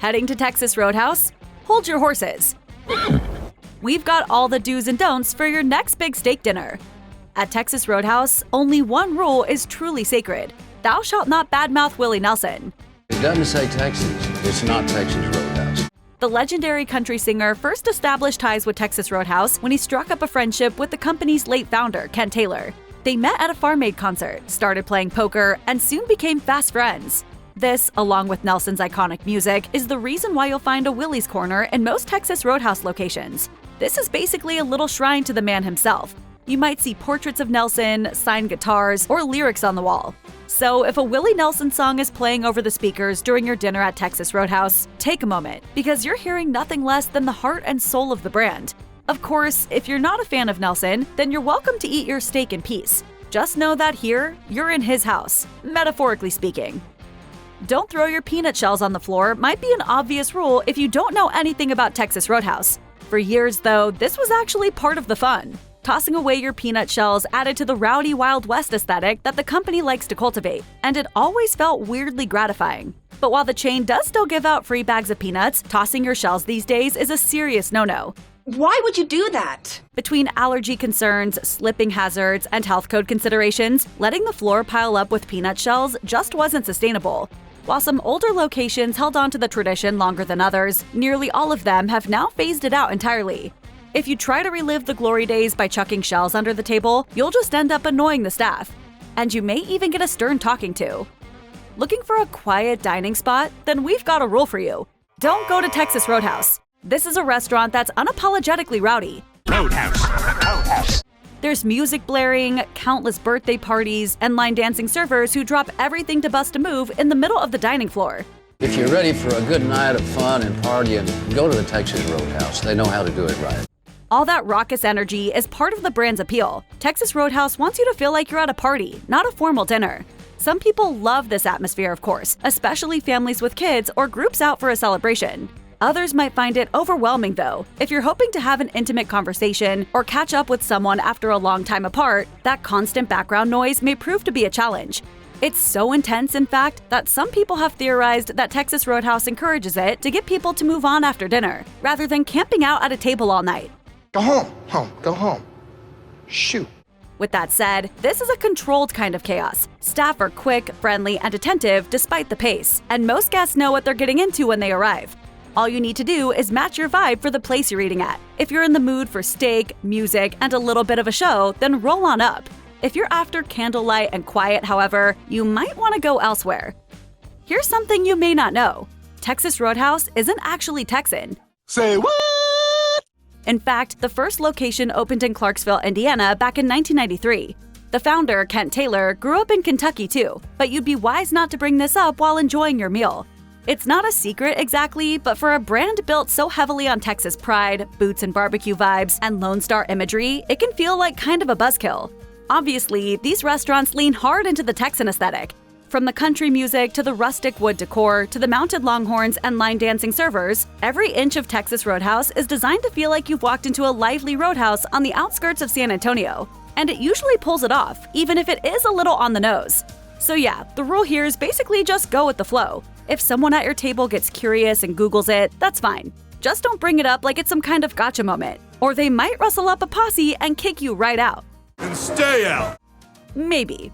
Heading to Texas Roadhouse? Hold your horses. We've got all the do's and don'ts for your next big steak dinner. At Texas Roadhouse, only one rule is truly sacred. Thou shalt not badmouth Willie Nelson. It doesn't say Texas. It's not Texas Roadhouse. The legendary country singer first established ties with Texas Roadhouse when he struck up a friendship with the company's late founder, Ken Taylor. They met at a Farm Aid concert, started playing poker, and soon became fast friends. This, along with Nelson's iconic music, is the reason why you'll find a Willie's Corner in most Texas Roadhouse locations. This is basically a little shrine to the man himself. You might see portraits of Nelson, signed guitars, or lyrics on the wall. So if a Willie Nelson song is playing over the speakers during your dinner at Texas Roadhouse, take a moment, because you're hearing nothing less than the heart and soul of the brand. Of course, if you're not a fan of Nelson, then you're welcome to eat your steak in peace. Just know that here, you're in his house, metaphorically speaking. Don't throw your peanut shells on the floor might be an obvious rule if you don't know anything about Texas Roadhouse. For years, though, this was actually part of the fun. Tossing away your peanut shells added to the rowdy Wild West aesthetic that the company likes to cultivate, and it always felt weirdly gratifying. But while the chain does still give out free bags of peanuts, tossing your shells these days is a serious no-no. Why would you do that? Between allergy concerns, slipping hazards, and health code considerations, letting the floor pile up with peanut shells just wasn't sustainable. While some older locations held on to the tradition longer than others, nearly all of them have now phased it out entirely. If you try to relive the glory days by chucking shells under the table, you'll just end up annoying the staff. And you may even get a stern talking to. Looking for a quiet dining spot? Then we've got a rule for you. Don't go to Texas Roadhouse. This is a restaurant that's unapologetically rowdy. Roadhouse. There's music blaring, countless birthday parties, and line dancing servers who drop everything to bust a move in the middle of the dining floor. If you're ready for a good night of fun and partying, go to the Texas Roadhouse. They know how to do it right. All that raucous energy is part of the brand's appeal. Texas Roadhouse wants you to feel like you're at a party, not a formal dinner. Some people love this atmosphere, of course, especially families with kids or groups out for a celebration. Others might find it overwhelming, though. If you're hoping to have an intimate conversation or catch up with someone after a long time apart, that constant background noise may prove to be a challenge. It's so intense, in fact, that some people have theorized that Texas Roadhouse encourages it to get people to move on after dinner, rather than camping out at a table all night. Go home, go home. Shoot. With that said, this is a controlled kind of chaos. Staff are quick, friendly, and attentive despite the pace, and most guests know what they're getting into when they arrive. All you need to do is match your vibe for the place you're eating at. If you're in the mood for steak, music, and a little bit of a show, then roll on up. If you're after candlelight and quiet, however, you might want to go elsewhere. Here's something you may not know. Texas Roadhouse isn't actually Texan. Say what? In fact, the first location opened in Clarksville, Indiana back in 1993. The founder, Kent Taylor, grew up in Kentucky too, but you'd be wise not to bring this up while enjoying your meal. It's not a secret exactly, but for a brand built so heavily on Texas pride, boots and barbecue vibes, and Lone Star imagery, it can feel like kind of a buzzkill. Obviously, these restaurants lean hard into the Texan aesthetic. From the country music to the rustic wood decor to the mounted longhorns and line dancing servers, every inch of Texas Roadhouse is designed to feel like you've walked into a lively roadhouse on the outskirts of San Antonio. And it usually pulls it off, even if it is a little on the nose. So yeah, the rule here is basically just go with the flow. If someone at your table gets curious and Googles it, that's fine. Just don't bring it up like it's some kind of gotcha moment, or they might rustle up a posse and kick you right out. And stay out. Maybe.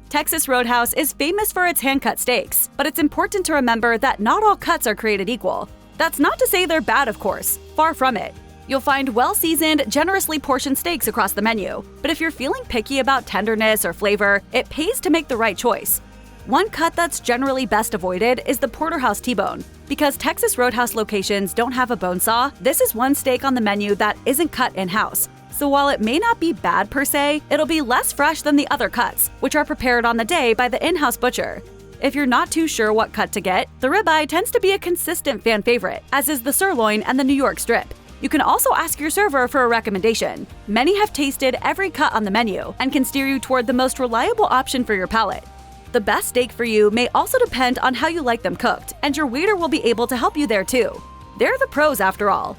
Texas Roadhouse is famous for its hand-cut steaks, but it's important to remember that not all cuts are created equal. That's not to say they're bad, of course. Far from it. You'll find well-seasoned, generously portioned steaks across the menu, but if you're feeling picky about tenderness or flavor, it pays to make the right choice. One cut that's generally best avoided is the porterhouse T-bone. Because Texas Roadhouse locations don't have a bone saw, this is one steak on the menu that isn't cut in-house. So while it may not be bad per se, it'll be less fresh than the other cuts, which are prepared on the day by the in-house butcher. If you're not too sure what cut to get, the ribeye tends to be a consistent fan favorite, as is the sirloin and the New York strip. You can also ask your server for a recommendation. Many have tasted every cut on the menu and can steer you toward the most reliable option for your palate. The best steak for you may also depend on how you like them cooked, and your waiter will be able to help you there too. They're the pros after all.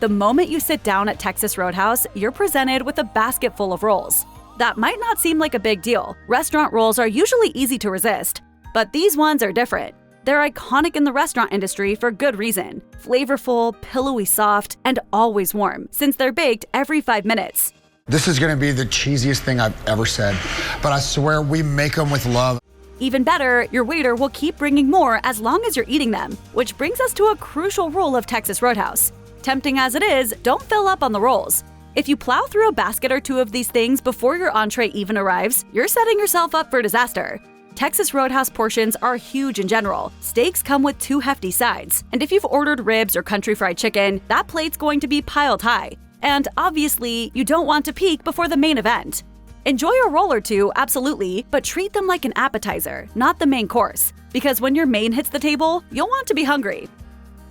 The moment you sit down at Texas Roadhouse, you're presented with a basket full of rolls. That might not seem like a big deal. Restaurant rolls are usually easy to resist, but these ones are different. They're iconic in the restaurant industry for good reason. Flavorful, pillowy soft, and always warm, since they're baked every 5 minutes. This is gonna be the cheesiest thing I've ever said, but I swear we make them with love. Even better, your waiter will keep bringing more as long as you're eating them, which brings us to a crucial rule of Texas Roadhouse. Tempting as it is, don't fill up on the rolls. If you plow through a basket or two of these things before your entree even arrives, you're setting yourself up for disaster. Texas Roadhouse portions are huge in general. Steaks come with 2 hefty sides, and if you've ordered ribs or country fried chicken, that plate's going to be piled high. And obviously, you don't want to peak before the main event. Enjoy a roll or two, absolutely, but treat them like an appetizer, not the main course, because when your main hits the table, you'll want to be hungry.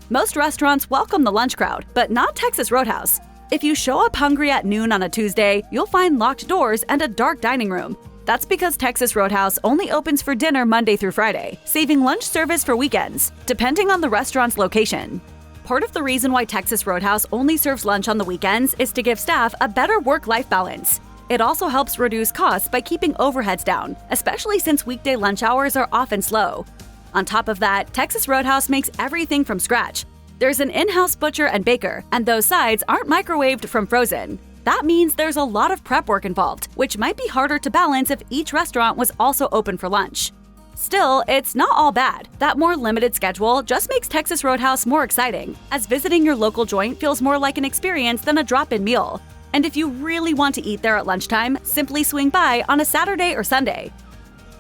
Most restaurants welcome the lunch crowd, but not Texas Roadhouse. If you show up hungry at noon on a Tuesday, you'll find locked doors and a dark dining room. That's because Texas Roadhouse only opens for dinner Monday through Friday, saving lunch service for weekends, depending on the restaurant's location. Part of the reason why Texas Roadhouse only serves lunch on the weekends is to give staff a better work-life balance. It also helps reduce costs by keeping overheads down, especially since weekday lunch hours are often slow. On top of that, Texas Roadhouse makes everything from scratch. There's an in-house butcher and baker, and those sides aren't microwaved from frozen. That means there's a lot of prep work involved, which might be harder to balance if each restaurant was also open for lunch. Still, it's not all bad. That more limited schedule just makes Texas Roadhouse more exciting, as visiting your local joint feels more like an experience than a drop-in meal. And if you really want to eat there at lunchtime, simply swing by on a Saturday or Sunday.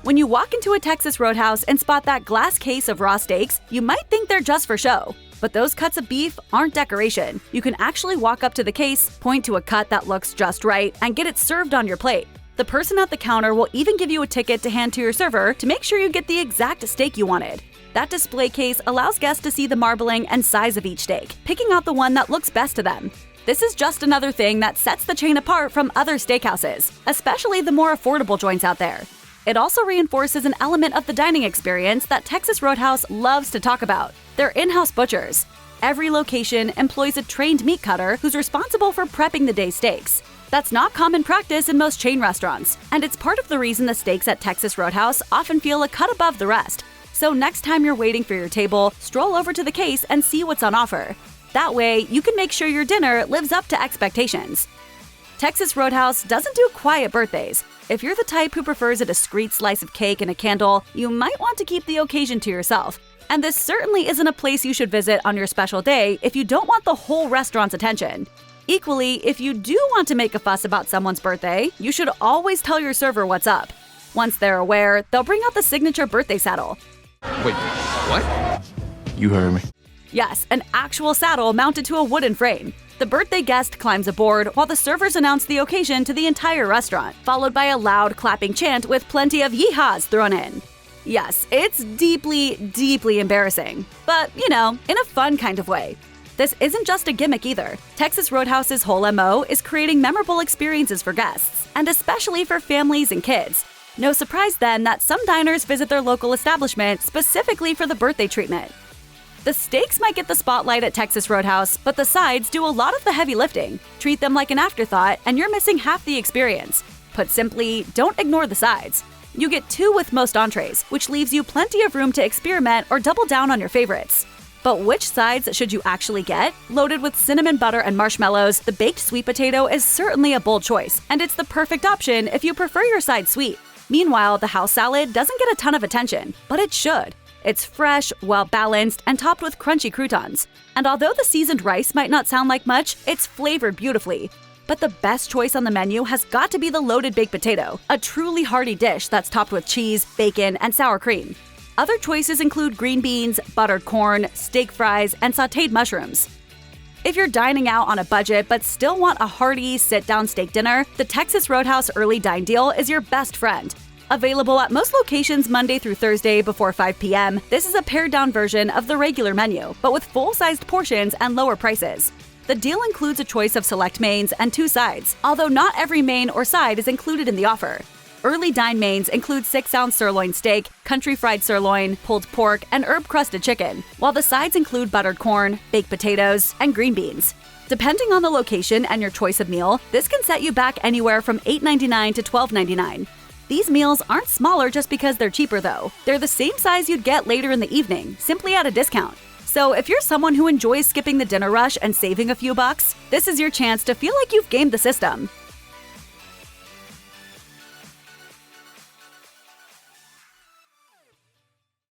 When you walk into a Texas Roadhouse and spot that glass case of raw steaks, you might think they're just for show. But those cuts of beef aren't decoration. You can actually walk up to the case, point to a cut that looks just right, and get it served on your plate. The person at the counter will even give you a ticket to hand to your server to make sure you get the exact steak you wanted. That display case allows guests to see the marbling and size of each steak, picking out the one that looks best to them. This is just another thing that sets the chain apart from other steakhouses, especially the more affordable joints out there. It also reinforces an element of the dining experience that Texas Roadhouse loves to talk about: their in-house butchers. Every location employs a trained meat cutter who's responsible for prepping the day's steaks. That's not common practice in most chain restaurants, and it's part of the reason the steaks at Texas Roadhouse often feel a cut above the rest. So next time you're waiting for your table, stroll over to the case and see what's on offer. That way, you can make sure your dinner lives up to expectations. Texas Roadhouse doesn't do quiet birthdays. If you're the type who prefers a discreet slice of cake and a candle, you might want to keep the occasion to yourself. And this certainly isn't a place you should visit on your special day if you don't want the whole restaurant's attention. Equally, if you do want to make a fuss about someone's birthday, you should always tell your server what's up. Once they're aware, they'll bring out the signature birthday saddle. Wait, what? You heard me. Yes, an actual saddle mounted to a wooden frame. The birthday guest climbs aboard while the servers announce the occasion to the entire restaurant, followed by a loud clapping chant with plenty of yeehaws thrown in. Yes, it's deeply, deeply embarrassing. But, you know, in a fun kind of way. This isn't just a gimmick either. Texas Roadhouse's whole MO is creating memorable experiences for guests, and especially for families and kids. No surprise then that some diners visit their local establishment specifically for the birthday treatment. The steaks might get the spotlight at Texas Roadhouse, but the sides do a lot of the heavy lifting. Treat them like an afterthought, and you're missing half the experience. Put simply, don't ignore the sides. You get 2 with most entrees, which leaves you plenty of room to experiment or double down on your favorites. But which sides should you actually get? Loaded with cinnamon butter and marshmallows, the baked sweet potato is certainly a bold choice, and it's the perfect option if you prefer your side sweet. Meanwhile, the house salad doesn't get a ton of attention, but it should. It's fresh, well-balanced, and topped with crunchy croutons. And although the seasoned rice might not sound like much, it's flavored beautifully. But the best choice on the menu has got to be the loaded baked potato, a truly hearty dish that's topped with cheese, bacon, and sour cream. Other choices include green beans, buttered corn, steak fries, and sautéed mushrooms. If you're dining out on a budget but still want a hearty, sit-down steak dinner, the Texas Roadhouse Early Dine Deal is your best friend. Available at most locations Monday through Thursday before 5 p.m., this is a pared-down version of the regular menu, but with full-sized portions and lower prices. The deal includes a choice of select mains and 2 sides, although not every main or side is included in the offer. Early Dine mains include 6-ounce sirloin steak, country fried sirloin, pulled pork, and herb-crusted chicken, while the sides include buttered corn, baked potatoes, and green beans. Depending on the location and your choice of meal, this can set you back anywhere from $8.99 to $12.99. These meals aren't smaller just because they're cheaper though. They're the same size you'd get later in the evening, simply at a discount. So if you're someone who enjoys skipping the dinner rush and saving a few bucks, this is your chance to feel like you've gamed the system.